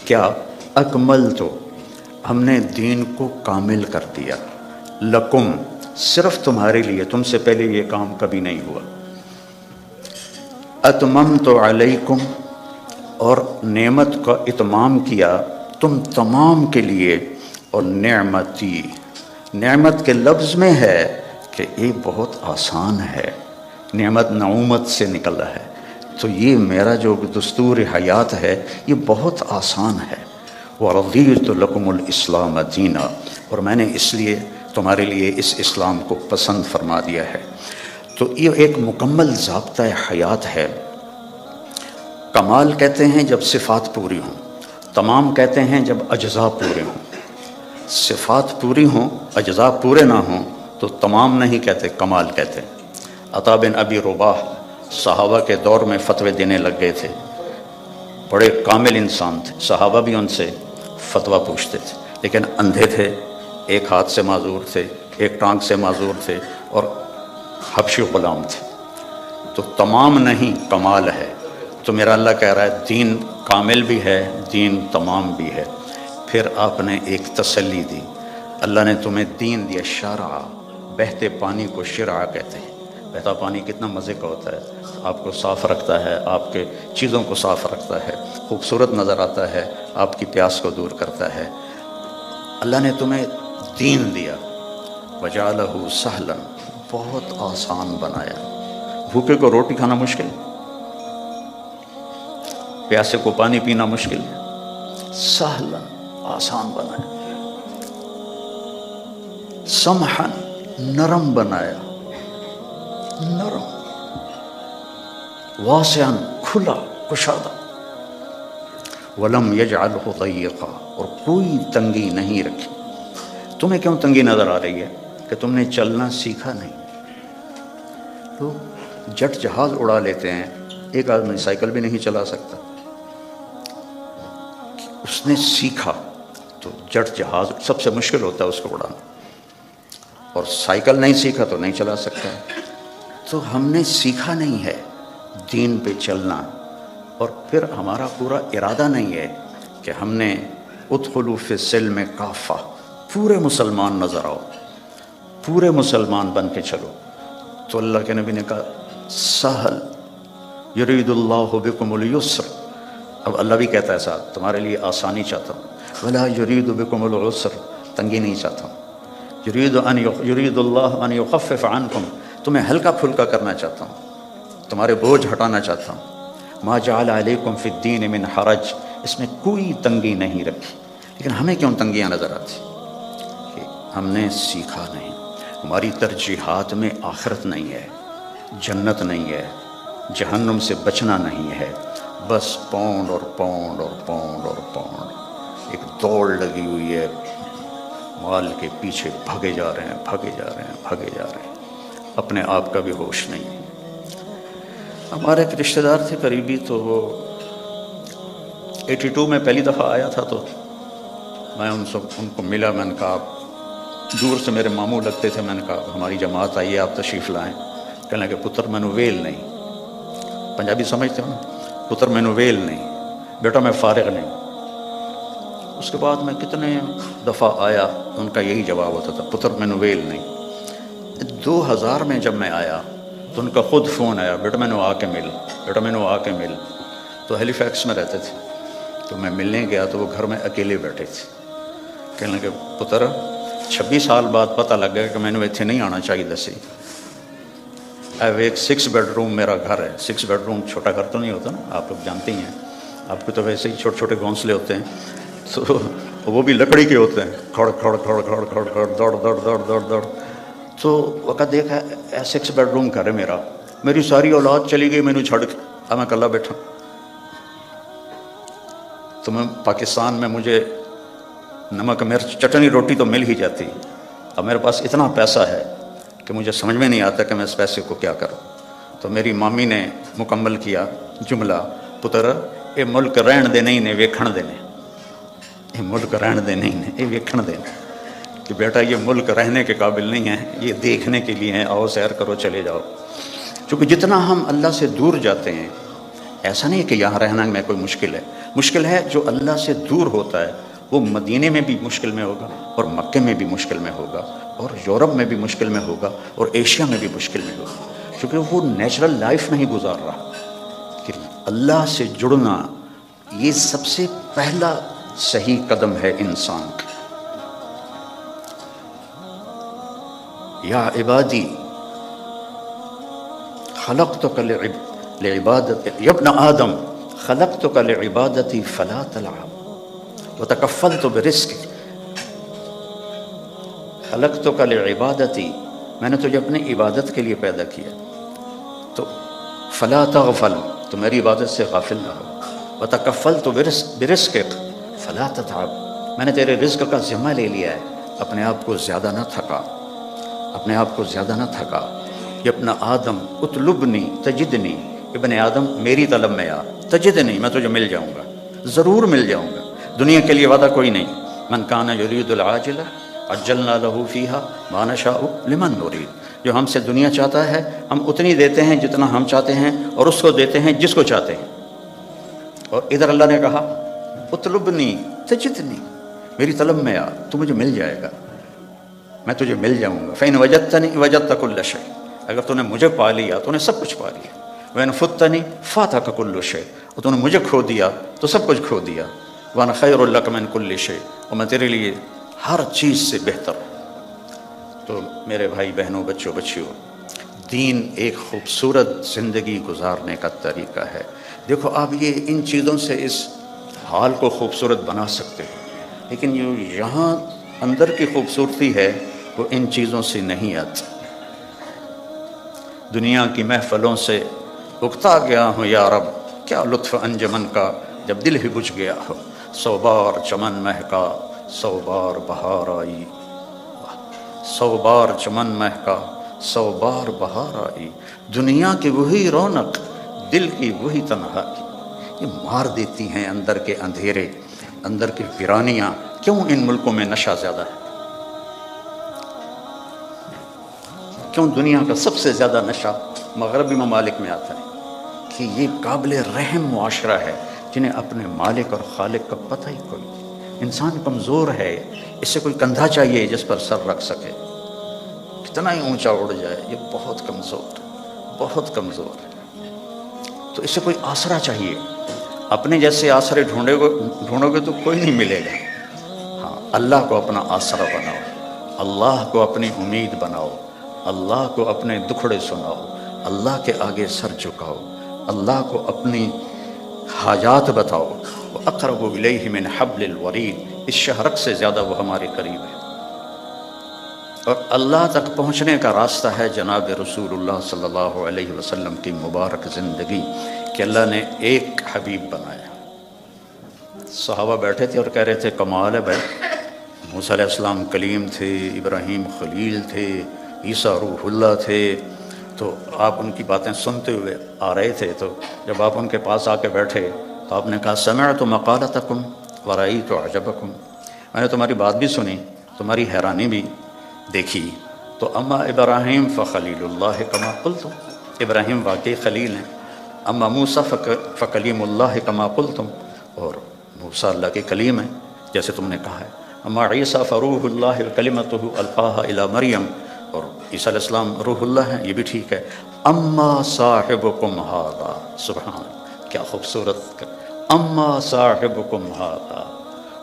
کیا اکمل تو ہم نے دین کو کامل کر دیا، لکم صرف تمہارے لیے، تم سے پہلے یہ کام کبھی نہیں ہوا، اتممت علیکم اور نعمت کا اتمام کیا تم تمام کے لیے، اور نعمتی نعمت کے لفظ میں ہے کہ یہ بہت آسان ہے، نعمت نعومت سے نکلا ہے، تو یہ میرا جو دستور حیات ہے یہ بہت آسان ہے، وَرَضِيتُ لَكُمُ الْإِسْلَامَ دِينًا، اور میں نے اس لیے تمہارے لیے اس اسلام کو پسند فرما دیا ہے۔ تو یہ ایک مکمل ضابطہ حیات ہے۔ کمال کہتے ہیں جب صفات پوری ہوں، تمام کہتے ہیں جب اجزاء پورے ہوں۔ صفات پوری ہوں، اجزاء پورے نہ ہوں تو تمام نہیں کہتے، کمال کہتے ہیں۔ عطا بن ابی رباح صحابہ کے دور میں فتوے دینے لگ گئے تھے، بڑے کامل انسان تھے، صحابہ بھی ان سے فتویٰ پوچھتے تھے، لیکن اندھے تھے، ایک ہاتھ سے معذور تھے، ایک ٹانگ سے معذور تھے، اور حبشی غلام تھے، تو تمام نہیں کمال ہے۔ تو میرا اللہ کہہ رہا ہے دین کامل بھی ہے، دین تمام بھی ہے۔ پھر آپ نے ایک تسلی دی، اللہ نے تمہیں دین دیا، شرع، بہتے پانی کو شرع کہتے ہیں۔ بہتا پانی کتنا مزے کا ہوتا ہے، آپ کو صاف رکھتا ہے، آپ کے چیزوں کو صاف رکھتا ہے، خوبصورت نظر آتا ہے، آپ کی پیاس کو دور کرتا ہے۔ اللہ نے تمہیں دین دیا، وجعلہ سہلا، بہت آسان بنایا۔ بھوکے کو روٹی کھانا مشکل، پیاسے کو پانی پینا مشکل، سہلا، آسان بنایا۔ سمحا، نرم بنایا، نرم، واسعا، کھلا، کشادہ، ولم یجعلہ ضیقا، اور کوئی تنگی نہیں رکھی۔ تمہیں کیوں تنگی نظر آ رہی ہے؟ کہ تم نے چلنا سیکھا نہیں۔ لوگ جٹ جہاز اڑا لیتے ہیں، ایک آدمی سائیکل بھی نہیں چلا سکتا، اس نے سیکھا تو جٹ جہاز سب سے مشکل ہوتا ہے اس کو اڑانا، اور سائیکل نہیں سیکھا تو نہیں چلا سکتا۔ تو ہم نے سیکھا نہیں ہے دین پہ چلنا، اور پھر ہمارا پورا ارادہ نہیں ہے کہ ہم نے ادخلوا فی السلم کافہ، پورے مسلمان نظر آؤ، پورے مسلمان بن کے چلو۔ تو اللہ کے نبی نے کہا سہل، یرید اللہ بکم اليسر، اب اللہ بھی کہتا ہے ساتھ تمہارے لیے آسانی چاہتا ہوں، ولا یرید بکم العسر، تنگی نہیں چاہتا ہوں، یرید اللہ ان یخفف عنکم، تمہیں ہلکا پھلکا کرنا چاہتا ہوں، تمہارے بوجھ ہٹانا چاہتا ہوں۔ ما جعل علیکم فی الدین من حرج، اس میں کوئی تنگی نہیں رکھی۔ لیکن ہمیں کیوں تنگیاں نظر آتی؟ کہ ہم نے سیکھا نہیں، ہماری ترجیحات میں آخرت نہیں ہے، جنت نہیں ہے، جہنم سے بچنا نہیں ہے، بس پاؤنڈ اور پاؤنڈ اور پاؤنڈ اور پاؤنڈ، ایک دوڑ لگی ہوئی ہے، مال کے پیچھے بھگے جا رہے ہیں، بھگے جا رہے ہیں، بھگے جا رہے ہیں، اپنے آپ کا بھی ہوش نہیں ہے۔ ہمارے ایک رشتہ دار تھے قریبی، تو وہ 82 میں پہلی دفعہ آیا تھا، تو میں ان کو ملا، میں نے کہا، دور سے میرے ماموں لگتے تھے، میں نے کہا ہماری جماعت آئی ہے، آپ تشریف لائیں۔ کہنے لگے پتر مینو ویل نہیں، پنجابی سمجھتے ہو نا، پتر مینو ویل نہیں، بیٹا میں فارغ نہیں۔ اس کے بعد میں کتنے دفعہ آیا، ان کا یہی جواب ہوتا تھا، پتر مینو ویل نہیں۔ 2000 میں جب میں آیا تو ان کا خود فون آیا، بیٹا میں نے آ کے مل، بیٹا میں نے آ کے مل۔ تو ہیلی فیکس میں رہتے تھے، تو میں ملنے گیا تو وہ گھر میں اکیلے بیٹھے تھے۔ کہنے لگے پتر 26 سال بعد پتہ لگ گیا کہ میں نے اتنے نہیں آنا چاہیے سی۔ ایک 6 بیڈ روم میرا گھر ہے، 6 بیڈ روم چھوٹا گھر تو نہیں ہوتا نا، آپ لوگ جانتے ہی ہیں، آپ کو تو ویسے ہی چھوٹے چھوٹے گھونسلے ہوتے ہیں، تو وہ بھی لکڑی کے ہوتے ہیں، کھڑ کھڑ کھڑ کھڑ کھڑ کھڑ، دوڑ دوڑ دوڑ دوڑ دوڑ۔ تو وقت دیکھا 6 بیڈ روم گھر ہے میرا، میری ساری اولاد چلی گئی مینو چھڑ کے، اب میں اکلا بیٹھا۔ تو میں پاکستان میں مجھے نمک مرچ چٹنی روٹی تو مل ہی جاتی، اب میرے پاس اتنا پیسہ ہے کہ مجھے سمجھ میں نہیں آتا کہ میں اس پیسے کو کیا کروں۔ تو میری مامی نے مکمل کیا جملہ، پتر یہ ملک رہن دے نہیں نے ویکھن دینے، یہ ملک رہن دے نہیں نے یہ ویکھن دینے، کہ بیٹا یہ ملک رہنے کے قابل نہیں ہے، یہ دیکھنے کے لیے ہیں، آؤ سیر کرو چلے جاؤ۔ چونکہ جتنا ہم اللہ سے دور جاتے ہیں، ایسا نہیں ہے کہ یہاں رہنا میں کوئی مشکل ہے، مشکل ہے جو اللہ سے دور ہوتا ہے وہ مدینے میں بھی مشکل میں ہوگا، اور مکے میں بھی مشکل میں ہوگا، اور یورپ میں بھی مشکل میں ہوگا، اور ایشیا میں بھی مشکل میں ہوگا، کیونکہ وہ نیچرل لائف نہیں گزار رہا۔ کہ اللہ سے جڑنا یہ سب سے پہلا صحیح قدم ہے انسان کا۔ یا عبادی خلقتک لعبادت، یا ابن آدم خلقتک لعبادتی فلا تلعب وتکفلت برزقک، خلقتک لعبادتی، میں نے تجھے اپنی عبادت کے لیے پیدا کیا، تو فلا تغفل، تو میری عبادت سے غافل نہ ہو، وتکفلت برزقک فلا تتعب، میں نے تیرے رزق کا ذمہ لے لیا ہے، اپنے آپ کو زیادہ نہ تھکا، اپنے آپ کو زیادہ نہ تھکا۔ یہ اپنا آدم اطلبنی تجدنی، ابن آدم میری طلب میں آ، تجدنی میں تجھے مل جاؤں گا، ضرور مل جاؤں گا، دنیا کے لیے وعدہ کوئی نہیں۔ من کان یرید العاجلہ عجلنا لہ فیہا ما نشاء لمن نرید، جو ہم سے دنیا چاہتا ہے ہم اتنی دیتے ہیں جتنا ہم چاہتے ہیں، اور اس کو دیتے ہیں جس کو چاہتے ہیں۔ اور ادھر اللہ نے کہا اطلبنی تجدنی، میری طلب میں آ، تو مجھے مل جائے گا، میں تجھے مل جاؤں گا۔ فإن وجدتنی وجدت کل شیء، اگر تو نے مجھے پا لیا تو نے سب کچھ پا لیا۔ وإن فتنی فاتک کل شیء، اور تو نے مجھے کھو دیا تو سب کچھ کھو دیا۔ وأنا خیر لک من کل شیء، اور میں تیرے لیے ہر چیز سے بہتر ہوں۔ تو میرے بھائی بہنوں، بچوں بچیوں، دین ایک خوبصورت زندگی گزارنے کا طریقہ ہے۔ دیکھو آپ یہ ان چیزوں سے اس حال کو خوبصورت بنا سکتے ہو، لیکن جو یہاں اندر کی خوبصورتی ہے وہ ان چیزوں سے نہیں آتی۔ دنیا کی محفلوں سے اکتا گیا ہوں یا رب، کیا لطف انجمن کا جب دل ہی بجھ گیا ہو، 100 بار چمن مہکا 100 بار بہار آئی، 100 بار چمن مہکا 100 بار بہار آئی، دنیا کی وہی رونق دل کی وہی تنہائی، یہ مار دیتی ہیں اندر کے اندھیرے، اندر کی ویرانیاں۔ کیوں ان ملکوں میں نشہ زیادہ ہے؟ کیوں دنیا کا سب سے زیادہ نشہ مغربی ممالک میں آتا ہے؟ کہ یہ قابل رحم معاشرہ ہے جنہیں اپنے مالک اور خالق کا پتہ ہی کوئی نہیں۔ انسان کمزور ہے، اس سے کوئی کندھا چاہیے جس پر سر رکھ سکے، کتنا ہی اونچا اڑ جائے، یہ بہت کمزور، بہت کمزور ہے۔ تو اس سے کوئی آسرا چاہیے، اپنے جیسے آسرے ڈھونڈو گے تو کوئی نہیں ملے گا۔ ہاں، اللہ کو اپنا آسرا بناؤ، اللہ کو اپنی امید بناؤ، اللہ کو اپنے دکھڑے سناؤ، اللہ کے آگے سر جھکاؤ، اللہ کو اپنی حاجات بتاؤ۔ وَأَقْرَبُ إِلَيْهِ مِنْ حَبْلِ الْوَرِيدِ، اس شہرک سے زیادہ وہ ہمارے قریب ہے۔ اور اللہ تک پہنچنے کا راستہ ہے جناب رسول اللہ صلی اللہ علیہ وسلم کی مبارک زندگی، کہ اللہ نے ایک حبیب بنایا۔ صحابہ بیٹھے تھے اور کہہ رہے تھے کمال ہے بھائی، موسیٰ علیہ السلام کلیم تھے، ابراہیم خلیل تھے، عیسیٰ روح اللہ تھے، تو آپ ان کی باتیں سنتے ہوئے آ رہے تھے، تو جب آپ ان کے پاس آ کے بیٹھے تو آپ نے کہا سمعت مقالتکم ورأیت عجبکم، میں نے تمہاری بات بھی سنی، تمہاری حیرانی بھی دیکھی۔ تو اما ابراہیم فخلیل اللہ کما قلتم، ابراہیم واقعی خلیل ہیں، اما موسیٰ فکلیم اللہ کما قلتم، اور موسیٰ اللہ کے کلیم ہیں جیسے تم نے کہا ہے، اما عیسیٰ فروح اللہ کلمتہ القاہا الی مریم، اور عیسیٰ علیہ السلام روح اللہ ہیں، یہ بھی ٹھیک ہے۔ اما صاحبکم ھذا، سبحان اللہ، کیا خوبصورت، اما صاحبکم ھذا،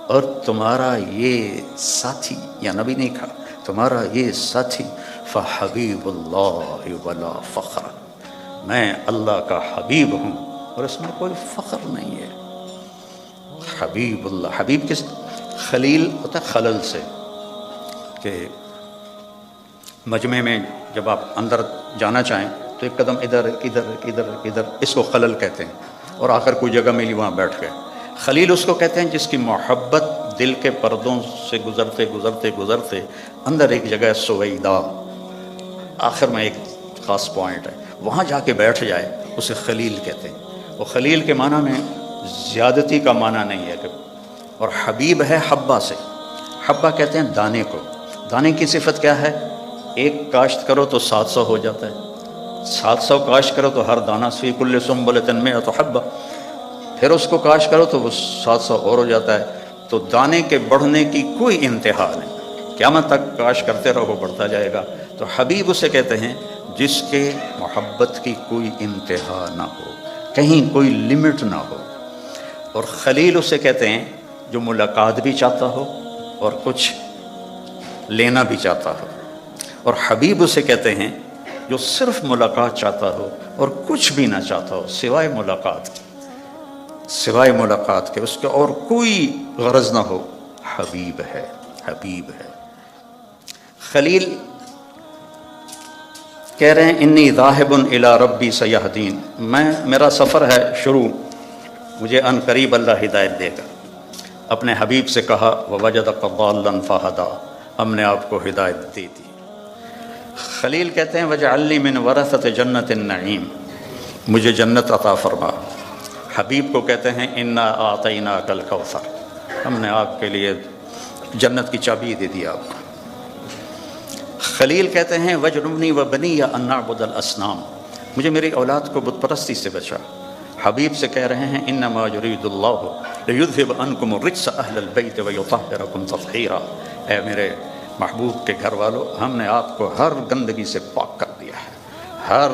اور تمہارا یہ ساتھی، یا نبی نہیں کہا، تمہارا یہ ساتھی، فحبیب اللہ ولا فخر، میں اللہ کا حبیب ہوں اور اس میں کوئی فخر نہیں ہے۔ حبیب اللہ، حبیب کس، خلیل ہوتا ہے خلل سے، کہ مجمع میں جب آپ اندر جانا چاہیں تو ایک قدم ادھر ادھر ادھر ادھر، اس کو خلل کہتے ہیں، اور آخر کوئی جگہ ملی وہاں بیٹھ گئے۔ خلیل اس کو کہتے ہیں جس کی محبت دل کے پردوں سے گزرتے گزرتے گزرتے اندر ایک جگہ ہے سویدہ، آخر میں ایک خاص پوائنٹ ہے، وہاں جا کے بیٹھ جائے، اسے خلیل کہتے ہیں۔ وہ خلیل کے معنی میں زیادتی کا معنی نہیں ہے، اور حبیب ہے حبہ سے، حبہ کہتے ہیں دانے کو، دانے کی صفت کیا ہے؟ ایک کاشت کرو تو 700 ہو جاتا ہے، 700 کاشت کرو تو ہر دانہ فی کل سنبلۃ مئۃ حبہ، پھر اس کو کاش کرو تو وہ 700 اور ہو جاتا ہے. تو دانے کے بڑھنے کی کوئی انتہا نہیں، قیامت تک کاش کرتے رہو بڑھتا جائے گا. تو حبیب اسے کہتے ہیں جس کے محبت کی کوئی انتہا نہ ہو، کہیں کوئی لمٹ نہ ہو. اور خلیل اسے کہتے ہیں جو ملاقات بھی چاہتا ہو اور کچھ لینا بھی چاہتا ہو. اور حبیب اسے کہتے ہیں جو صرف ملاقات چاہتا ہو اور کچھ بھی نہ چاہتا ہو سوائے ملاقات کے، سوائے ملاقات کے، اس کے اور کوئی غرض نہ ہو. حبیب ہے، حبیب ہے. خلیل کہہ رہے ہیں انی ذاہب الی ربی سیہدین، میرا سفر ہے شروع، مجھے ان قریب اللہ ہدایت دے گا. اپنے حبیب سے کہا ووجدک ضالا فہدی، ہم نے آپ کو ہدایت دے دی. خلیل کہتے ہیں وجعلنی من ورثۃ جنت النعیم، مجھے جنت عطا فرما. حبیب کو کہتے ہیں انا اعطیناک الکوثر، ہم نے آپ کے لیے جنت کی چابی دے دی آپ کو. خلیل کہتے ہیں وجنبنی وبنی ان نعبد الاصنام، مجھے میری اولاد کو بت پرستی سے بچا. حبیب سے کہہ رہے ہیں انما یرید اللہ لیذھب عنکم الرجس اہل البیت ویطہرکم تطہیرا، اے میرے محبوب کے گھر والوں، ہم نے آپ کو ہر گندگی سے پاک کر دیا ہے، ہر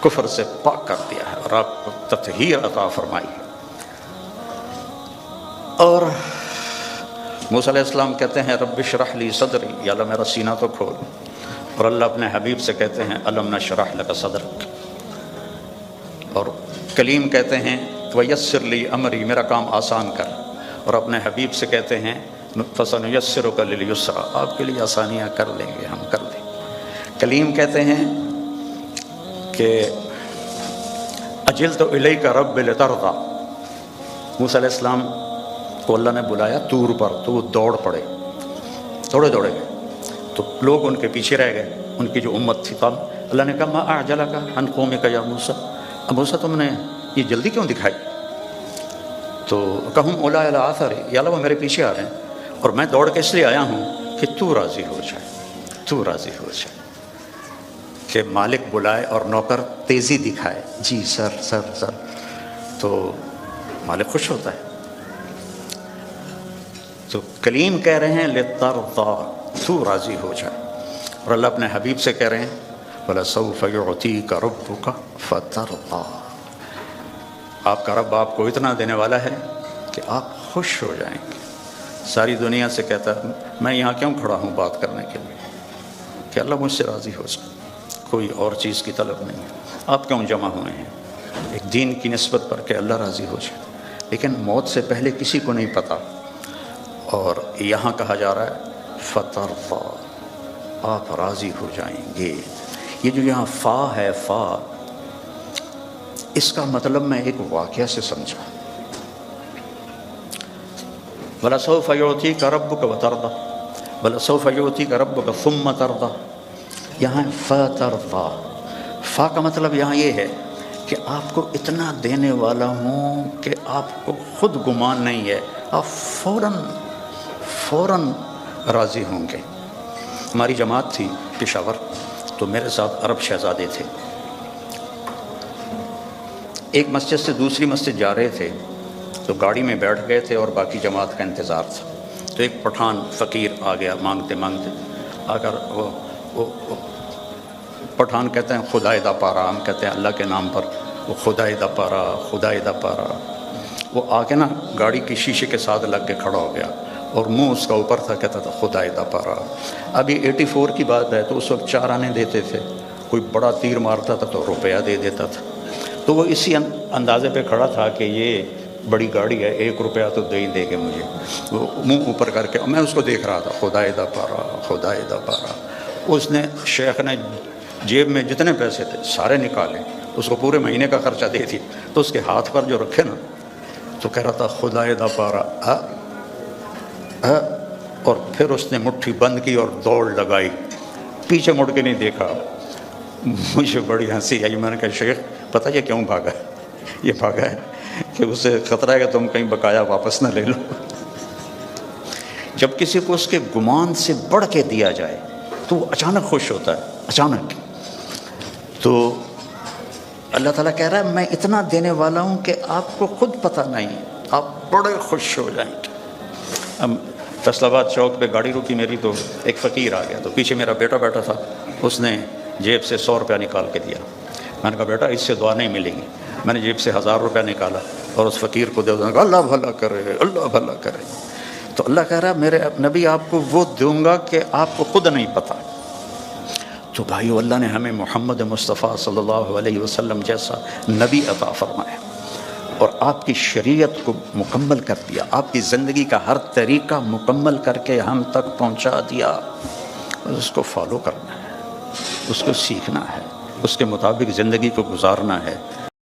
کفر سے پاک کر دیا ہے اور آپ کو تطہیر عطا فرمائی ہے. اور موسیٰ علیہ السلام کہتے ہیں رب اشرح لی صدری، یا اللہ میرا سینہ تو کھول. اور اللہ اپنے حبیب سے کہتے ہیں الم نشرح لک صدرک. اور کلیم کہتے ہیں ویسر لی امری، میرا کام آسان کر. اور اپنے حبیب سے کہتے ہیں فسنیسرک للیسرا، آپ کے لیے آسانیاں کر لیں گے، ہم کر لیں گے. کلیم کہتے ہیں کہ اجلت الیک رب لترضی، موسیٰ علیہ السلام کو اللہ نے بلایا طور پر تو وہ دوڑ پڑے، دوڑے گئے. تو لوگ ان کے پیچھے رہ گئے، ان کی جو امت تھی. قام اللہ نے کہا ما اعجلک عن قومک یا موسیٰ، موسیٰ تم نے یہ جلدی کیوں دکھائی؟ تو کہم اولی علی آثری، یا اللہ وہ میرے پیچھے آ رہے ہیں اور میں دوڑ کے اس لیے آیا ہوں کہ تو راضی ہو جائے، تو راضی ہو جائے. کہ مالک بلائے اور نوکر تیزی دکھائے، جی سر، تو مالک خوش ہوتا ہے. تو کلیم کہہ رہے ہیں لترضی، تو راضی ہو جائے. اور اللہ اپنے حبیب سے کہہ رہے ہیں وَلَسَوْفَ يُعْطِيكَ رَبُّكَ فَتَرْضَىٰ، آپ کا رب آپ کو اتنا دینے والا ہے کہ آپ خوش ہو جائیں گے. ساری دنیا سے کہتا ہے میں یہاں کیوں کھڑا ہوں بات کرنے کے لیے کہ اللہ مجھ سے راضی ہو جائے، کوئی اور چیز کی طلب نہیں ہے. آپ کیوں جمع ہوئے ہیں؟ ایک دین کی نسبت پر کہ اللہ راضی ہو جائے. لیکن موت سے پہلے کسی کو نہیں پتہ. اور یہاں کہا جا رہا ہے فترضیٰ، آپ راضی ہو جائیں گے. یہ جو یہاں فا ہے، فا اس کا مطلب میں ایک واقعہ سے سمجھا. وَلَسَوْفَ يُعْطِيكَ رَبُّكَ وَتَرْضَىٰ، وَلَسَوْفَ يُعْطِيكَ رَبُّكَ ثُمَّ تَرْضَىٰ. یہاں فترضیٰ، فا کا مطلب یہاں یہ ہے کہ آپ کو اتنا دینے والا ہوں کہ آپ کو خود گمان نہیں ہے، آپ فوراً راضی ہوں گے. ہماری جماعت تھی پشاور، تو میرے ساتھ عرب شہزادے تھے. ایک مسجد سے دوسری مسجد جا رہے تھے تو گاڑی میں بیٹھ گئے تھے اور باقی جماعت کا انتظار تھا. تو ایک پٹھان فقیر آ گیا مانگتے آ کر وہ پٹھان کہتے ہیں خدائے دا پارا، ہم کہتے ہیں اللہ کے نام پر، وہ خدائے دا پارا، خدائے دا پارا. وہ آ کے نا گاڑی کی شیشے کے ساتھ لگ کے کھڑا ہو گیا اور منہ اس کا اوپر تھا، کہتا تھا خدائے دا پارا. ابھی 84 کی بات ہے تو اس وقت 4 آنے دیتے تھے، کوئی بڑا تیر مارتا تھا تو روپیہ دے دیتا تھا. تو وہ اسی اندازے پہ کھڑا تھا کہ یہ بڑی گاڑی ہے، 1 روپیہ تو دے ہی دے گے مجھے. وہ منہ اوپر کر کے میں اس کو دیکھ رہا تھا، خدائے دا پارا، خدائے دا پارا. اس نے شیخ نے جیب میں جتنے پیسے تھے سارے نکالے، اس کو پورے مہینے کا خرچہ دے دی. تو اس کے ہاتھ پر جو رکھے نا تو کہہ رہا تھا خدائے دا پارا. اور پھر اس نے مٹھی بند کی اور دوڑ لگائی، پیچھے مڑ کے نہیں دیکھا. مجھے بڑی ہنسی آئی. میں نے کہا شیخ پتہ یہ کیوں بھاگا ہے؟ یہ بھاگا ہے کہ اسے خطرہ ہے کہ تم کہیں بقایا واپس نہ لے لو. جب کسی کو اس کے گمان سے بڑھ کے دیا جائے تو وہ اچانک خوش ہوتا ہے، اچانک. تو اللہ تعالیٰ کہہ رہا ہے میں اتنا دینے والا ہوں کہ آپ کو خود پتہ نہیں، آپ بڑے خوش ہو جائیں گے۔ اب فیصل آباد چوک پہ گاڑی رکی میری، تو ایک فقیر آ گیا، تو پیچھے میرا بیٹا بیٹھا تھا، اس نے جیب سے 100 روپیہ نکال کے دیا۔ میں نے کہا بیٹا اس سے دعا نہیں ملے گی۔ میں نے جیب سے 1000 روپیہ نکالا اور اس فقیر کو دے دیا، اللہ بھلا کرے، اللہ بھلا کرے۔ تو اللہ کہہ رہا ہے میرے نبی آپ کو وہ دوں گا کہ آپ کو خود نہیں پتہ۔ تو بھائیو، اللہ نے ہمیں محمد مصطفیٰ صلی اللہ علیہ وسلم جیسا نبی عطا فرمایا اور آپ کی شریعت کو مکمل کر دیا، آپ کی زندگی کا ہر طریقہ مکمل کر کے ہم تک پہنچا دیا۔ اس کو فالو کرنا ہے، اس کو سیکھنا ہے، اس کے مطابق زندگی کو گزارنا ہے۔